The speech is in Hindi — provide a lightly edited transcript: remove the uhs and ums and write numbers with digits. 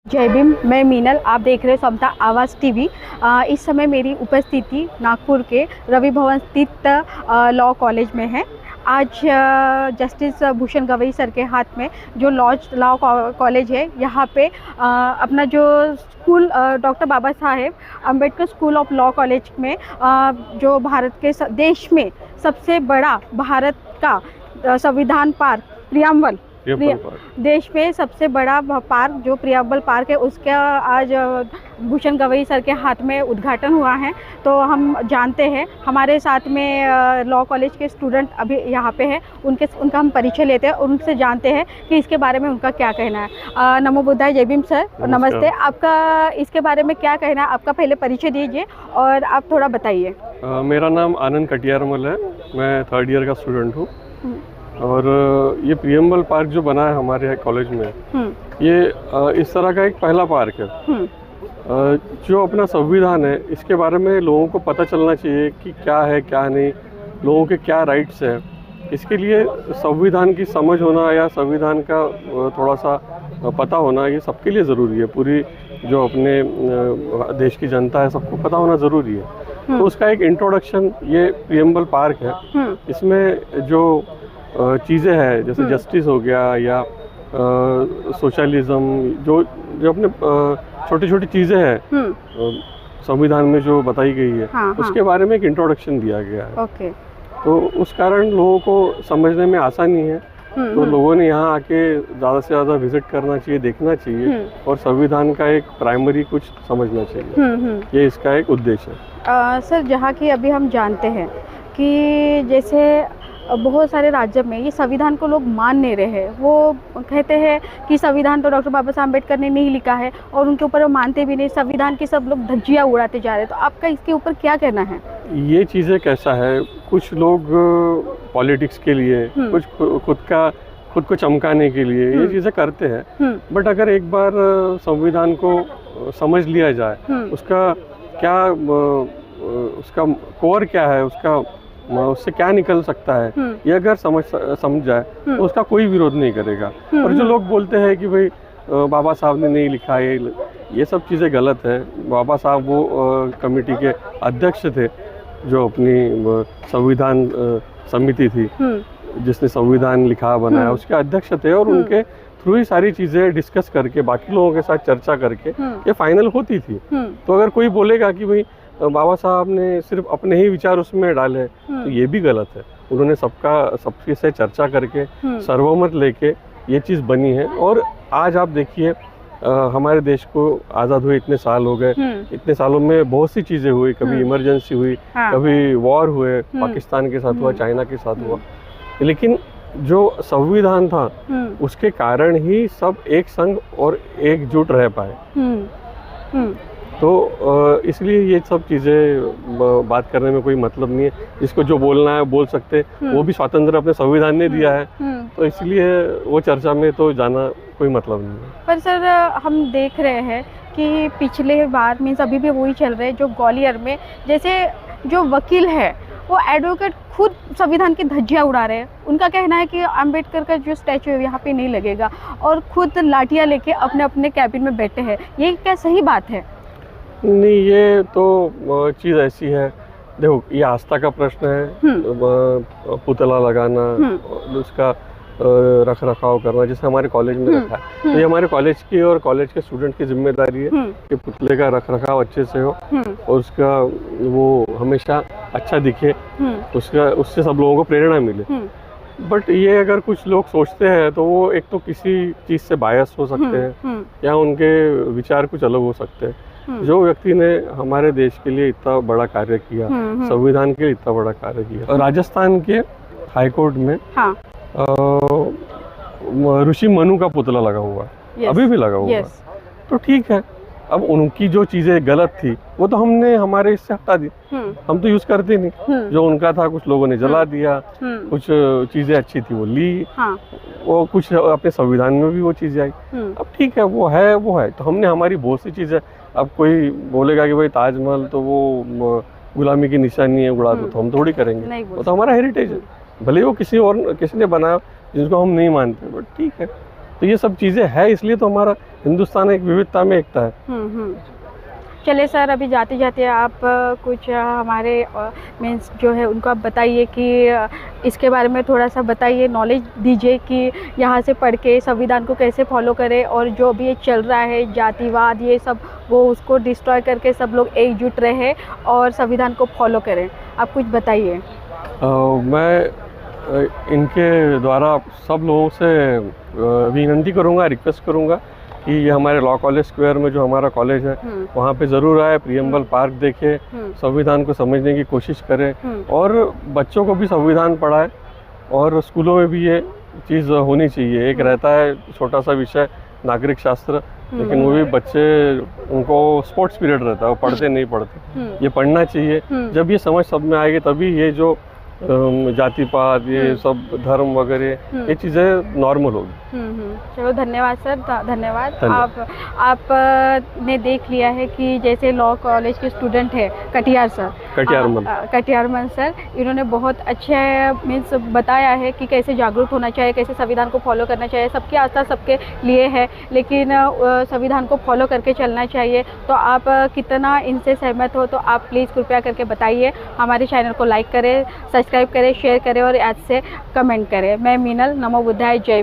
जय भीम। मैं मीनल, आप देख रहे हैं समता आवाज़ टीवी। इस समय मेरी उपस्थिति नागपुर के रवि भवन स्थित लॉ कॉलेज में है। आज जस्टिस भूषण गवई सर के हाथ में जो लॉ कॉलेज है, यहाँ पे अपना जो school doctor Baba Saheb Ambedkar school of law college में जो भारत के देश में सबसे बड़ा भारत का संविधान पार्क प्रियम्बल देश में सबसे बड़ा पार्क जो प्रियम्बल पार्क है, उसका आज भूषण गवई सर के हाथ में उद्घाटन हुआ है। तो हम जानते हैं, हमारे साथ में लॉ कॉलेज के स्टूडेंट अभी यहाँ पे हैं, उनका हम परिचय लेते हैं और उनसे जानते हैं कि इसके बारे में उनका क्या कहना है। नमो बुद्धाय। जय भीम सर, नमस्ते। आपका इसके बारे में क्या कहना है? आपका पहले परिचय दीजिए और आप थोड़ा बताइए। मेरा नाम आनंद कटियारमल है, मैं 3rd ईयर का स्टूडेंट हूँ। और ये प्रियम्बल पार्क जो बना है हमारे कॉलेज में, ये इस तरह का एक पहला पार्क है। जो अपना संविधान है, इसके बारे में लोगों को पता चलना चाहिए कि क्या है क्या नहीं, लोगों के क्या राइट्स हैं। इसके लिए संविधान की समझ होना या संविधान का थोड़ा सा पता होना, ये सबके लिए ज़रूरी है। पूरी जो अपने देश की जनता है, सबको पता होना ज़रूरी है। तो उसका एक इंट्रोडक्शन ये प्रियम्बल पार्क है। इसमें जो चीज़ें हैं, जैसे जस्टिस हो गया या सोशलिज्म, जो जो अपने छोटी छोटी चीज़ें हैं संविधान में जो बताई गई है, उसके बारे में एक इंट्रोडक्शन दिया गया है। तो उस कारण लोगों को समझने में आसानी है। तो लोगों ने यहाँ आके ज़्यादा से ज़्यादा विजिट करना चाहिए, देखना चाहिए और संविधान का एक प्राइमरी कुछ समझना चाहिए। ये इसका एक उद्देश्य है। सर, जहाँ की अभी हम जानते हैं कि जैसे बहुत सारे राज्य में ये संविधान को लोग मान नहीं रहे हैं। वो कहते हैं कि संविधान तो डॉक्टर बाबा साहब अम्बेडकर ने नहीं लिखा है और उनके ऊपर वो मानते भी नहीं। संविधान की सब लोग धज्जियाँ उड़ाते जा रहे हैं। तो आपका इसके ऊपर क्या कहना है? ये चीज़ें कैसा है, कुछ लोग पॉलिटिक्स के लिए, कुछ खुद को चमकाने के लिए ये चीज़ें करते हैं। बट अगर एक बार संविधान को समझ लिया जाए, उसका क्या उसका कोर क्या है, उससे क्या निकल सकता है, ये अगर समझ जाए तो उसका कोई विरोध नहीं करेगा। और जो लोग बोलते हैं कि भाई बाबा साहब ने नहीं लिखा है, ये सब चीज़ें गलत है। बाबा साहब वो कमेटी के अध्यक्ष थे जो अपनी संविधान समिति थी जिसने संविधान लिखा बनाया, उसके अध्यक्ष थे। और उनके थ्रू ही सारी चीज़ें डिस्कस करके, बाकी लोगों के साथ चर्चा करके ये फाइनल होती थी। तो अगर कोई बोलेगा कि भाई बाबा साहब ने सिर्फ अपने ही विचार उसमें डाले, तो ये भी गलत है। उन्होंने सबके से चर्चा करके सर्वमत लेके ये चीज़ बनी है। और आज आप देखिए, हमारे देश को आज़ाद हुए इतने साल हो गए। इतने सालों में बहुत सी चीज़ें हुई, कभी इमरजेंसी हुई, कभी वॉर हुए, पाकिस्तान के साथ हुआ, चाइना के साथ हुआ। लेकिन जो संविधान था, उसके कारण ही सब एक संग और एकजुट रह पाए। तो इसलिए ये सब चीज़ें बात करने में कोई मतलब नहीं है। जिसको जो बोलना है बोल सकते, वो भी स्वातंत्र अपने संविधान ने दिया है। तो इसलिए वो चर्चा में तो जाना कोई मतलब नहीं है। पर सर, हम देख रहे हैं कि पिछले बार मीन्स अभी भी वही चल रहे हैं, जो ग्वालियर में जैसे जो वकील है, वो एडवोकेट खुद संविधान की धज्जियाँ उड़ा रहे हैं। उनका कहना है कि अम्बेडकर का जो स्टैचू है यहाँ पे नहीं लगेगा, और खुद लाठियाँ लेके अपने अपने कैबिन में बैठे हैं। ये क्या सही बात है? नहीं, ये तो चीज़ ऐसी है, देखो, ये आस्था का प्रश्न है। पुतला लगाना, उसका रख रखाव करना, जैसे हमारे कॉलेज में रखा है, तो ये हमारे कॉलेज की और कॉलेज के स्टूडेंट की जिम्मेदारी है कि पुतले का रख रखाव अच्छे से हो और उसका वो हमेशा अच्छा दिखे, उससे सब लोगों को प्रेरणा मिले। बट ये अगर कुछ लोग सोचते हैं तो वो एक तो किसी चीज़ से बायस हो सकते हैं या उनके विचार कुछ अलग हो सकते हैं। जो व्यक्ति ने हमारे देश के लिए इतना बड़ा कार्य किया, संविधान के लिए इतना बड़ा कार्य किया, राजस्थान के हाईकोर्ट में ऋषि मनु का पुतला लगा हुआ है, अभी भी लगा हुआ है। तो ठीक है, अब उनकी जो चीज़ें गलत थी वो तो हमने हमारे इससे हटा दी, हम तो यूज़ करते नहीं। जो उनका था, कुछ लोगों ने जला दिया, कुछ चीज़ें अच्छी थी वो ली, वो कुछ अपने संविधान में भी वो चीज़ें आई। अब ठीक है, वो है। तो हमने हमारी बहुत सी चीज़ें, अब कोई बोलेगा कि भाई ताजमहल तो वो गुलामी की निशानी है, उड़ा दो, तो हम थोड़ी करेंगे। वो तो हमारा हेरिटेज है, भले वो किसी ने बनाया जिसको हम नहीं मानते, बट ठीक है। तो ये सब चीज़ें हैं, इसलिए तो हमारा हिंदुस्तान एक विविधता में एकता है। चलिए सर, अभी जाते जाते आप कुछ हमारे मीन्स जो है उनको आप बताइए कि इसके बारे में थोड़ा सा बताइए, नॉलेज दीजिए कि यहाँ से पढ़ के संविधान को कैसे फॉलो करें और जो भी ये चल रहा है जातिवाद ये सब, वो उसको डिस्ट्रॉय करके सब लोग एकजुट रहे और संविधान को फॉलो करें। आप कुछ बताइए। मैं इनके द्वारा सब लोगों से विनती करूँगा, रिक्वेस्ट करूँगा कि ये हमारे लॉ कॉलेज स्क्वायर में जो हमारा कॉलेज है वहाँ पे ज़रूर आए, प्रियम्बल पार्क देखे, संविधान को समझने की कोशिश करें और बच्चों को भी संविधान पढ़ाए। और स्कूलों में भी ये चीज़ होनी चाहिए। एक रहता है छोटा सा विषय नागरिक शास्त्र, लेकिन वो भी बच्चे, उनको स्पोर्ट्स पीरियड रहता है, वो पढ़ते नहीं पढ़ते, ये पढ़ना चाहिए। जब ये समझ सब में आएगी तभी ये जो जाति पात ये सब धर्म वगैरह ये चीज़ें नॉर्मल होगी। चलो धन्यवाद सर, धन्यवाद। आप ने देख लिया है कि जैसे लॉ कॉलेज के स्टूडेंट है कटियार सर, कटियारमन सर, इन्होंने बहुत अच्छा मीन्स बताया है कि कैसे जागरूक होना चाहिए, कैसे संविधान को फॉलो करना चाहिए। सबकी आस्था सबके लिए है, लेकिन संविधान को फॉलो करके चलना चाहिए। तो आप कितना इनसे सहमत हो तो आप प्लीज़ कृपया करके बताइए। हमारे चैनल को लाइक करें, सब्सक्राइब करें, शेयर करें और आज से कमेंट करें। मैं मीनल, नमो बुद्धाय, जय